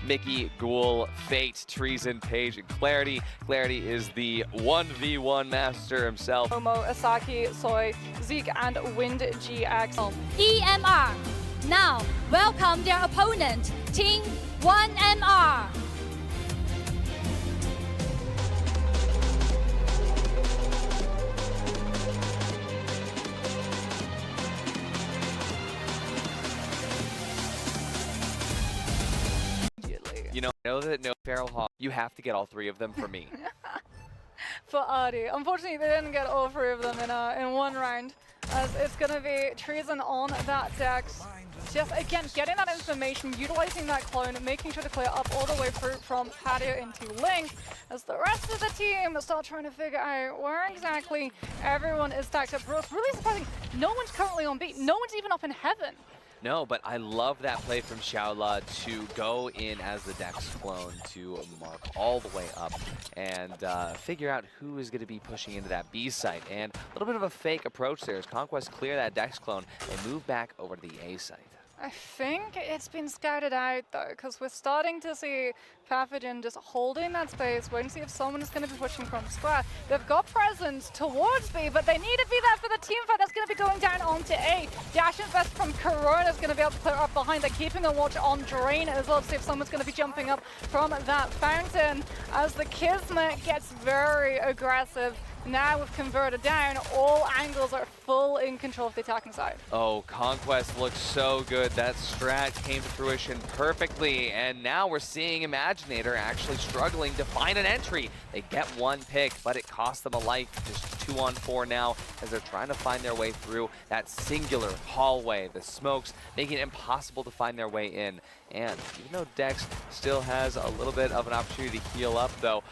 Mickey, Ghoul, Fate, Treason, Page, and Clarity. Clarity is the 1v1 master himself. Momo, Asaki, Soy, Zeke, and Wind GX. EMR. Now, welcome their opponent, Team 1MR. You know that no Feral Hawk, you have to get all three of them for me. For Artie. Unfortunately, they didn't get all three of them in one round. As it's going to be Treason on that Dex. Just, again, getting that information, utilizing that clone, making sure to clear up all the way through from Patio into Link, as the rest of the team start trying to figure out where exactly everyone is stacked up. It's really surprising. No one's currently on beat. No one's even up in heaven. No, but I love that play from Xiaola to go in as the Dex clone to mark all the way up and figure out who is going to be pushing into that B site. And a little bit of a fake approach there as CONQUEST clear that Dex clone and move back over to the A site. I think it's been scouted out though, because we're starting to see Pathogen just holding that space, waiting to see if someone is going to be pushing from square. They've got presence towards B, but they need to be there for the team fight that's going to be going down onto A. Dash Invest from Corona is going to be able to clear up behind. They're keeping a watch on Drain as well to see if someone's going to be jumping up from that fountain as the Kismet gets very aggressive. Now with Converter down, all angles are full in control of the attacking side. Oh, CONQUEST looks so good. That strat came to fruition perfectly, and now we're seeing imaginator actually struggling to find an entry. They get one pick, but it costs them a life. Just 2-on-4 now as they're trying to find their way through that singular hallway. The smokes making it impossible to find their way in. And even though Dex still has a little bit of an opportunity to heal up, though,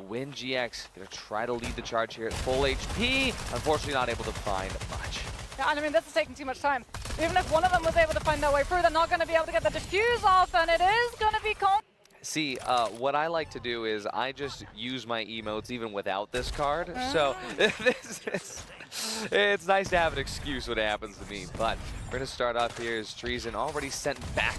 Win GX gonna try to lead the charge here at full HP. Unfortunately, not able to find much. Yeah, and I mean, this is taking too much time. Even if one of them was able to find their way through, they're not going to be able to get the diffuse off, and it is going to be See, what I like to do is I just use my emotes even without this card. So it's nice to have an excuse when it happens to me. But we're going to start off here as Treason already sent back.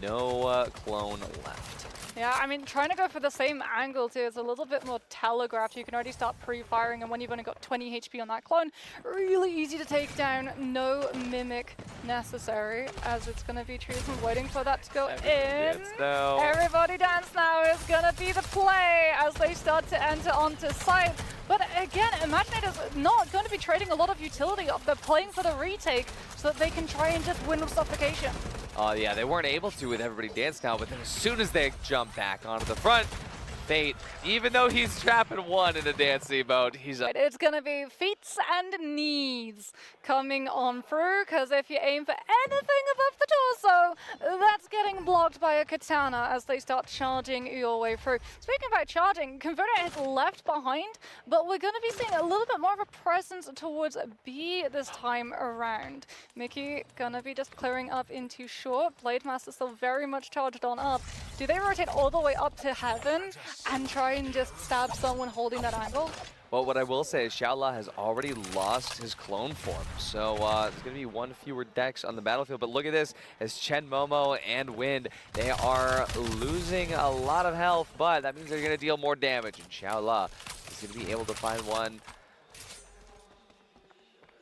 No clone left. Yeah, I mean, trying to go for the same angle too, it's a little bit more telegraphed. You can already start pre-firing, and when you've only got 20 HP on that clone, really easy to take down. No mimic necessary, as it's going to be Treason waiting for that to go in. Everybody Dance Now is going to be the play as they start to enter onto site. But again, Imaginator's not going to be trading a lot of utility up. They're playing for the retake so that they can try and just win with suffocation. Yeah, they weren't able to with Everybody Dance Now, but then as soon as they jump back onto the front, Fate, even though he's trapping one in a dancing mode, he's up. It's going to be feats and knees coming on through, because if you aim for anything above the torso, that's getting blocked by a katana as they start charging your way through. Speaking about charging, Converter is left behind, but we're going to be seeing a little bit more of a presence towards B this time around. Mickey going to be just clearing up into short. Blade Master still very much charged on up. Do they rotate all the way up to heaven and try and just stab someone holding that angle? Well, what I will say is Xiaola has already lost his clone form, so there's going to be one fewer Dex on the battlefield. But look at this, as Chen, Momo, and Wind, they are losing a lot of health, but that means they're going to deal more damage, and Xiaola is going to be able to find one.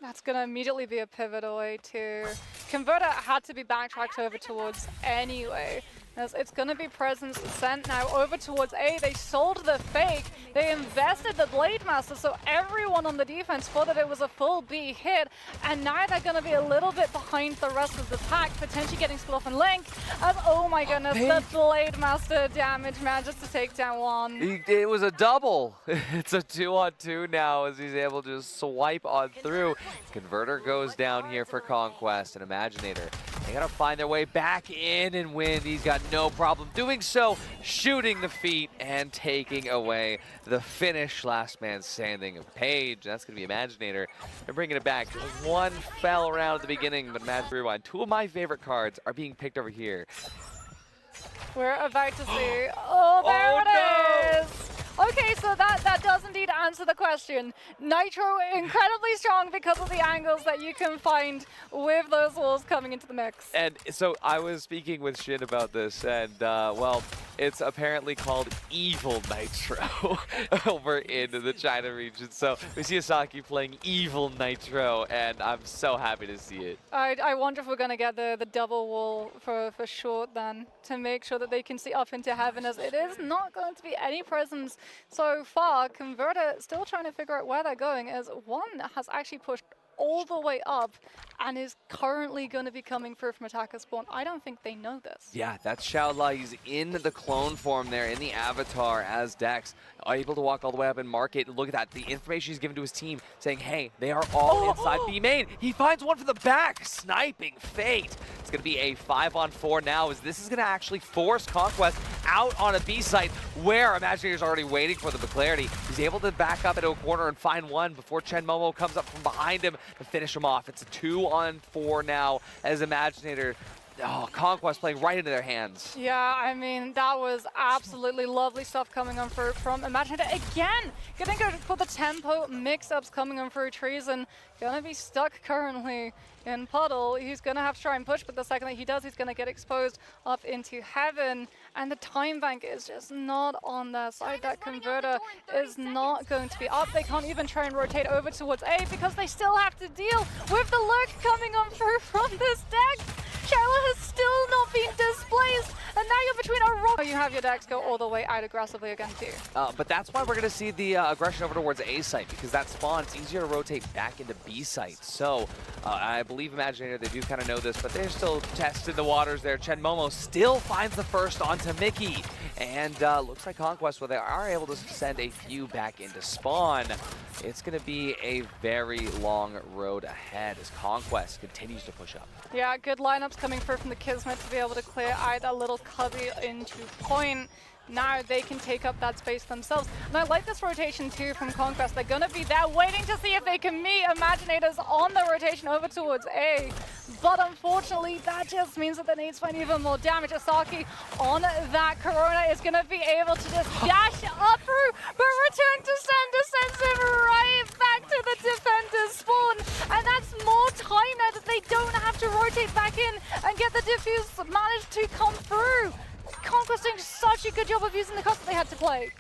That's going to immediately be a pivot away too. Converter had to be backtracked over towards anyway. It's going to be presence sent now over towards A. They sold the fake. They invested the Blade Master, so everyone on the defense thought that it was a full B hit. And now they're going to be a little bit behind the rest of the pack, potentially getting split off in Link. As, oh my goodness, the Blade Master damage manages to take down one. It was a double. It's a 2-on-2 now as he's able to just swipe on through. Converter goes down here for CONQUEST and Imaginator. They gotta find their way back in and win. He's got no problem doing so, shooting the feet and taking away the finish. Last man standing of Page. That's gonna be Imaginator. They're bringing it back. One fell around at the beginning, but Mad Rewind. Two of my favorite cards are being picked over here. We're about to see. Oh, there it is! Okay, so that does indeed answer the question. Nitro incredibly strong because of the angles that you can find with those walls coming into the mix. And so I was speaking with Shin about this, and well, it's apparently called Evil Nitro over in the China region. So we see Asaki playing Evil Nitro, and I'm so happy to see it. I wonder if we're going to get the double wall for short then, to make sure that they can see up into heaven, as it is not going to be any presence so far. Converter still trying to figure out where they're going, as one has actually pushed all the way up and is currently going to be coming through from attacker spawn. I don't think they know this. Yeah, that's Xiaola. He's in the clone form there, in the avatar as Dex, able to walk all the way up and mark it. Look at that, the information he's given to his team, saying, hey, they are all inside B main. He finds one from the back, sniping Fate. It's going to be a 5-on-4 now, as this is going to actually force Conquest out on a B site where Imaginator's already waiting for the clarity. He's able to back up into a corner and find one before Chen Momo comes up from behind him to finish him off. It's a 2-on-4 now as Imaginator. Oh, Conquest playing right into their hands. Yeah, I mean, that was absolutely lovely stuff coming on through from Imaginator. Again, gonna go for the tempo mix-ups coming on through trees, and gonna be stuck currently in puddle. He's gonna have to try and push, but the second that he does, he's gonna get exposed up into heaven. And the time bank is just not on their side. That converter is not going to be up. They can't even try and rotate over towards A because they still have to deal with the lurk coming on through from this deck. Charlotte has still not been displaced, and now you're between a rock. You have your decks go all the way out aggressively again too. But that's why we're going to see the aggression over towards A site, because that spawn, it's easier to rotate back into B site. So I believe Imaginator, they do kind of know this, but they're still testing the waters there. Chen Momo still finds the first onto Mickey, and looks like Conquest, well, they are able to send a few back into spawn. It's going to be a very long road ahead as Conquest continues to push up. Yeah, good lineups coming through from the Kismet to be able to clear out that little cubby into point. Now they can take up that space themselves. And I like this rotation too from Conquest. They're going to be there waiting to see if they can meet Imaginators on the rotation over towards A. But unfortunately, that just means that they need to find even more damage. Asaki on that Corona is going to be able to just dash up through, but return to sender sends him right back to the defender's spawn. And that's more time now that they don't have to rotate back in and get the diffuse managed to come through. Conquest doing such a good job of using the cost that they had to play.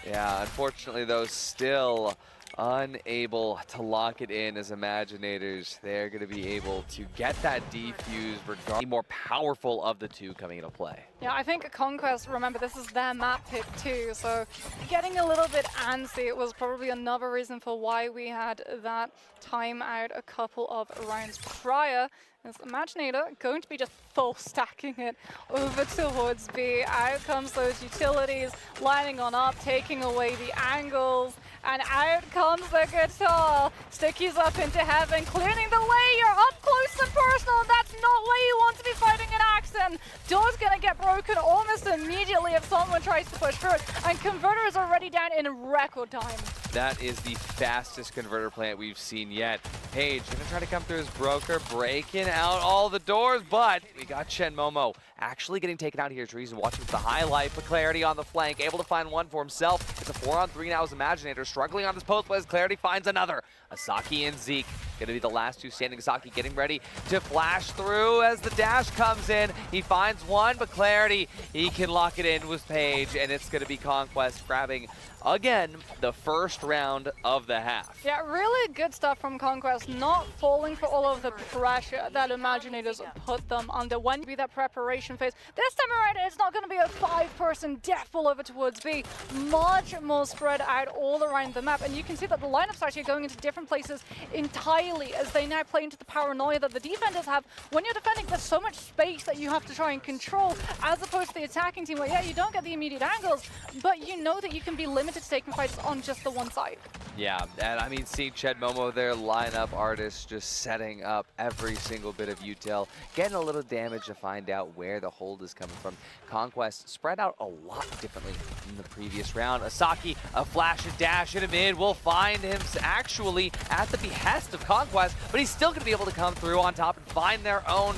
Yeah, unfortunately though, still unable to lock it in as Imaginators. They're going to be able to get that defuse, regardless, the more powerful of the two coming into play. Yeah, I think Conquest, remember, this is their map pick too, so getting a little bit antsy was probably another reason for why we had that time out a couple of rounds prior. As Imaginator going to be just full stacking it over towards B. Out comes those utilities, lining on up, taking away the angles, and out comes the guitar. Sticky's up into heaven, clearing the way. You're up close and personal, and that's not where you want to be fighting an Axon. Door's gonna get broken almost immediately if someone tries to push through it, and Converter is already down in record time. That is the fastest converter plant we've seen yet. Page gonna try to come through his broker, breaking out all the doors, but we got Chen Momo actually getting taken out here. Trees and watching for the highlight, but Clarity on the flank, able to find one for himself. It's a 4-on-3 now as Imaginator, struggling on his post, but as Clarity finds another. Asaki and Zeke gonna be the last two standing. Asaki getting ready to flash through as the dash comes in. He finds one, but Clarity, he can lock it in with Page, and it's gonna be Conquest grabbing again the first round of the half. Yeah, really good stuff from Conquest, not falling for all of the pressure that Imaginators put them under. When be that preparation phase, this time around it's not going to be a 5-person death fall over towards B, much more spread out all around the map, and you can see that the lineups actually going into different places entirely as they now play into the paranoia that the defenders have. When you're defending, there's so much space that you have to try and control, as opposed to the attacking team where, yeah, you don't get the immediate angles, but you know that you can be limited to taking fights on just the one side. Yeah, and I mean, seeing Chen Momo there, lineup artist, just setting up every single bit of util, getting a little damage to find out where the hold is coming from. Conquest spread out a lot differently in the previous round. Asaki, a flash and dash into mid, will find him actually at the behest of Conquest, but he's still going to be able to come through on top and find their own.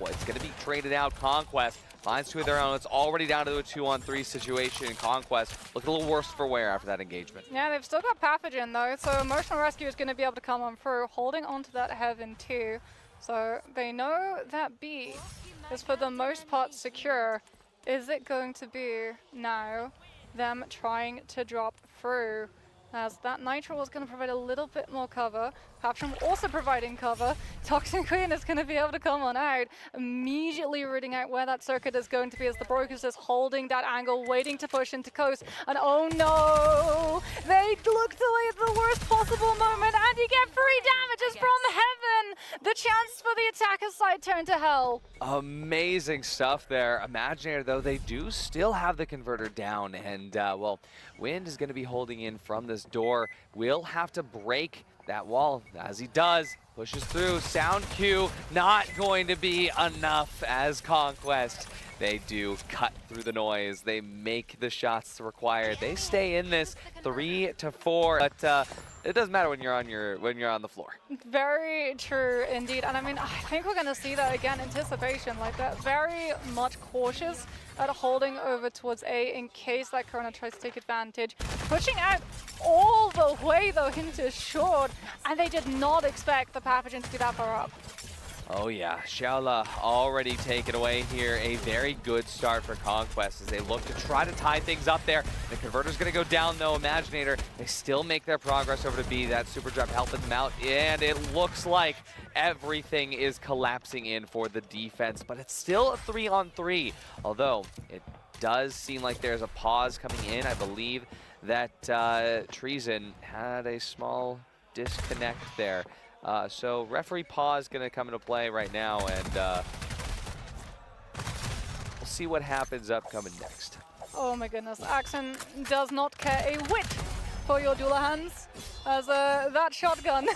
It's going to be traded out. Conquest finds two of their own. It's already down to a 2-on-3 situation in Conquest. Looking a little worse for wear after that engagement. Yeah, they've still got Pathogen though, so Emotional Rescue is going to be able to come on through, holding onto that Heaven too. So they know that B is for the most part secure. Is it going to be now them trying to drop through? As that Nitro is going to provide a little bit more cover. Pathogen also providing cover. Toxic Queen is going to be able to come on out, immediately rooting out where that circuit is going to be as the Brokers is holding that angle, waiting to push into Coast. And oh no! They looked away at the worst possible moment, and you get 3 damages from Heaven! The chance for the attacker's side turn to hell. Amazing stuff there. Imaginator, though, they do still have the converter down, and well, Wind is going to be holding in from this door. Will have to break that wall. As he does, pushes through. Sound Q not going to be enough as Conquest. They do cut through the noise. They make the shots required. They stay in this 3-4, but it doesn't matter when you're on the floor. Very true indeed, and I mean, I think we're going to see that again. Anticipation like that, very much cautious at holding over towards A in case that Corona tries to take advantage. Pushing out all the way though into short, and they did not expect the Pathogen to be that far up. Oh yeah, Shaola already taken away here. A very good start for Conquest as they look to try to tie things up there. The converter's gonna go down though. Imaginator, they still make their progress over to B. That super drop helping them out, and it looks like everything is collapsing in for the defense, but it's still a 3-on-3. Although it does seem like there's a pause coming in. I believe that Treason had a small disconnect there. So referee pause going to come into play right now, and we'll see what happens upcoming next. Oh my goodness, Axon does not care a whit for your Duelahans, as that shotgun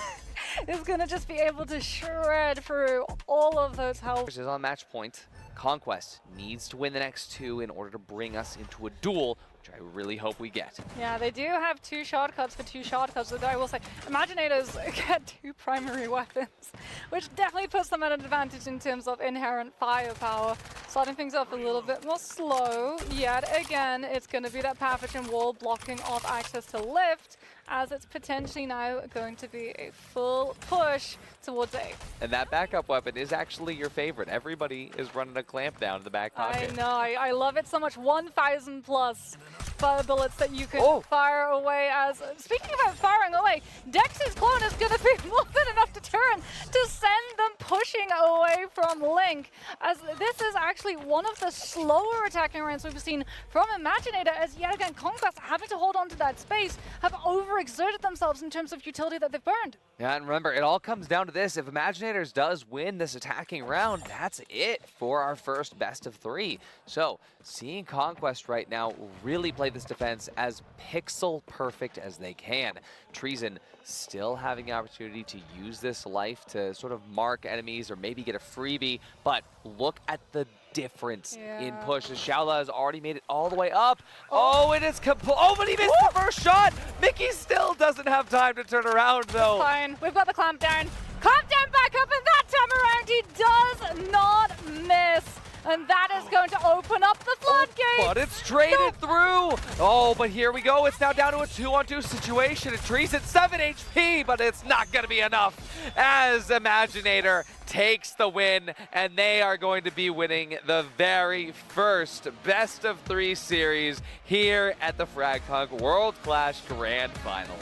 is going to just be able to shred through all of those health. Is on match point. Conquest needs to win the next 2 in order to bring us into a duel, which I really hope we get. Yeah, they do have 2 shortcuts for 2 shortcuts, though I will say, Imaginators get 2 primary weapons, which definitely puts them at an advantage in terms of inherent firepower. Starting things off a little bit more slow. Yet again, it's going to be that Pathogen wall blocking off access to lift, as it's potentially now going to be a full push towards A. And that backup weapon is actually your favorite. Everybody is running a clamp down in the back pocket. I know, I love it so much. 1,000 plus bullets that you can fire away. As speaking about firing away, Dex's clone is going to be more than enough to turn to send them pushing away from Link, as this is actually one of the slower attacking rounds we've seen from Imaginator, as yet again Conquest having to hold on to that space, have overexerted themselves in terms of utility that they've burned. Yeah, and remember, it all comes down to this. If Imaginators does win this attacking round, that's it for our first best of 3. So, seeing Conquest right now really play this defense as pixel perfect as they can. Treason still having the opportunity to use this life to sort of mark enemies or maybe get a freebie, but look at the difference in push. As Shaola has already made it all the way up. Oh, it is oh, but he missed the first shot. Mickey still doesn't have time to turn around though. It's fine, we've got the clamp down. Clamp down back up, and that time around he does not miss. And that is going to open up the floodgates. But it's traded through. Oh, but here we go. It's now down to a 2-on-2 situation. And Trees at 7 HP, but it's not going to be enough as Imaginator takes the win. And they are going to be winning the very first best of 3 series here at the Fragpunk World Clash Grand Final.